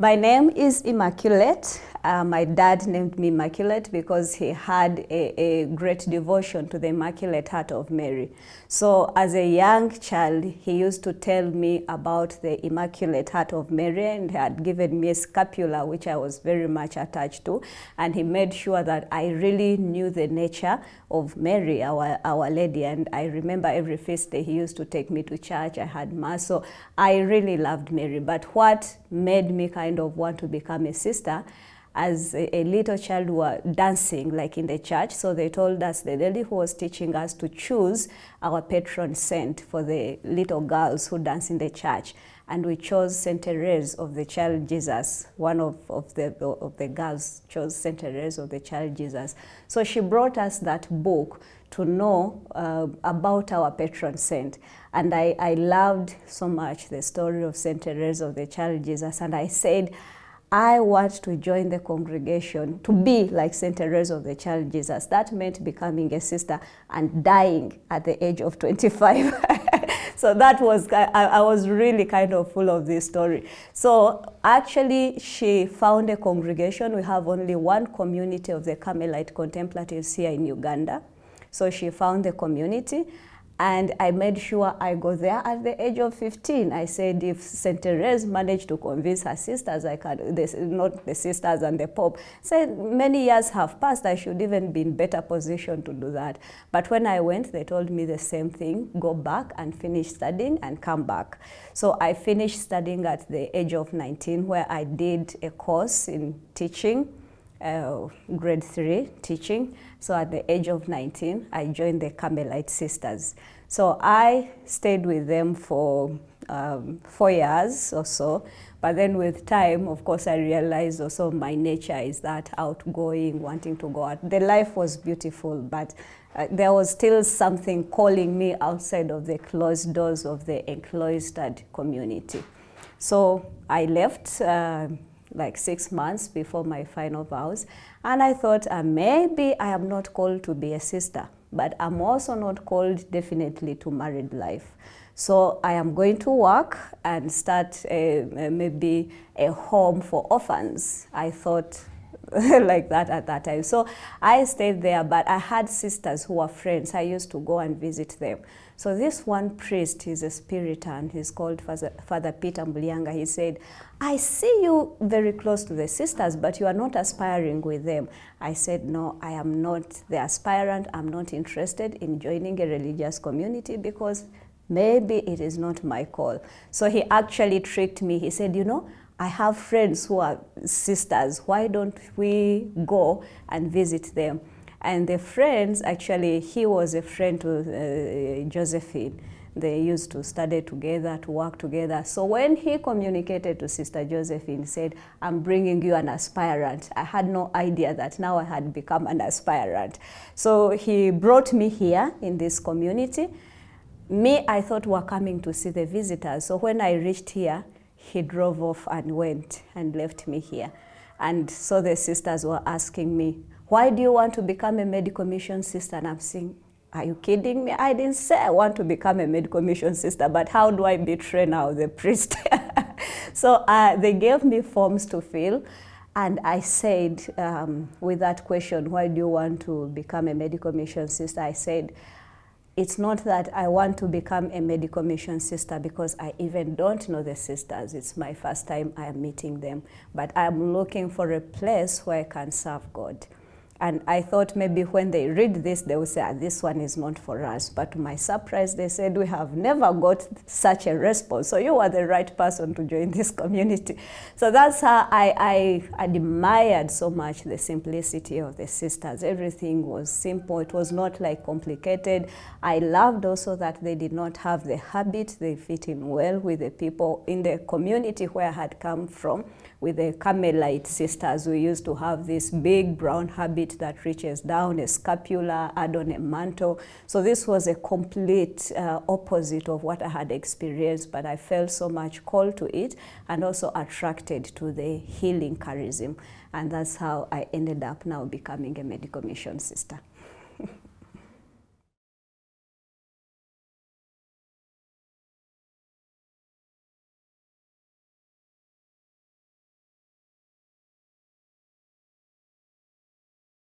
My name is Immaculate. My dad named me Immaculate because he had a great devotion to the Immaculate Heart of Mary. So as a young child, he used to tell me about the Immaculate Heart of Mary, and he had given me a scapular, which I was very much attached to. And he made sure that I really knew the nature of Mary, our Lady. And I remember every feast day he used to take me to church. I had mass. So I really loved Mary. But what made me kind of want to become a sister, as a little child, we were dancing like in the church. So they told us, the lady who was teaching us, to choose our patron saint for the little girls who dance in the church. And we chose Saint Therese of the Child Jesus. One of the girls chose Saint Therese of the Child Jesus. So she brought us that book to know about our patron saint. And I loved so much the story of Saint Therese of the Child Jesus. And I said, I want to join the congregation to be like Saint Therese of the Child Jesus. That meant becoming a sister and dying at the age of 25. So that was, I was really kind of full of this story. So actually, she found a congregation. We have only one community of the Carmelite Contemplatives here in Uganda. So she found the community, and I made sure I go there at the age of 15. I said, if Saint Therese managed to convince her sisters, I can, not the sisters and the Pope. Said many years have passed, I should even be in better position to do that. But when I went, they told me the same thing, go back and finish studying and come back. So I finished studying at the age of 19, where I did a course in teaching, grade 3 teaching. So at the age of 19, I joined the Carmelite Sisters. So I stayed with them for 4 years or so. But then with time, of course, I realized also my nature is that outgoing, wanting to go out. The life was beautiful, but there was still something calling me outside of the closed doors of the encloistered community. So I left like 6 months before my final vows. And I thought, maybe I am not called to be a sister, but I'm also not called definitely to married life. So I am going to work and start maybe a home for orphans. I thought like that at that time. So I stayed there, but I had sisters who were friends. I used to go and visit them. So this one priest, he's a Spiritan, he's called Father Peter Mulianga. He said, I see you very close to the sisters, but you are not aspiring with them. I said, no, I am not the aspirant. I'm not interested in joining a religious community because maybe it is not my call. So he actually tricked me. He said, you know, I have friends who are sisters. Why don't we go and visit them? And the friends, actually, he was a friend to Josephine. They used to study together, to work together. So when he communicated to Sister Josephine, he said, I'm bringing you an aspirant. I had no idea that now I had become an aspirant. So he brought me here in this community. Me, I thought we were coming to see the visitors. So when I reached here, he drove off and went and left me here. And so the sisters were asking me, why do you want to become a medical mission sister? And I'm saying, are you kidding me? I didn't say I want to become a medical mission sister, but how do I betray now the priest? So they gave me forms to fill. And I said, with that question, why do you want to become a medical mission sister? I said, it's not that I want to become a medical mission sister because I even don't know the sisters. It's my first time I am meeting them. But I'm looking for a place where I can serve God. And I thought maybe when they read this, they will say, this one is not for us. But to my surprise, they said, we have never got such a response. So you are the right person to join this community. So that's how I admired so much the simplicity of the sisters. Everything was simple. It was not like complicated. I loved also that they did not have the habit. They fit in well with the people in the community where I had come from. With the Carmelite sisters, we used to have this big brown habit that reaches down, a scapula, add on a mantle. So this was a complete opposite of what I had experienced, but I felt so much called to it and also attracted to the healing charism. And that's how I ended up now becoming a medical mission sister.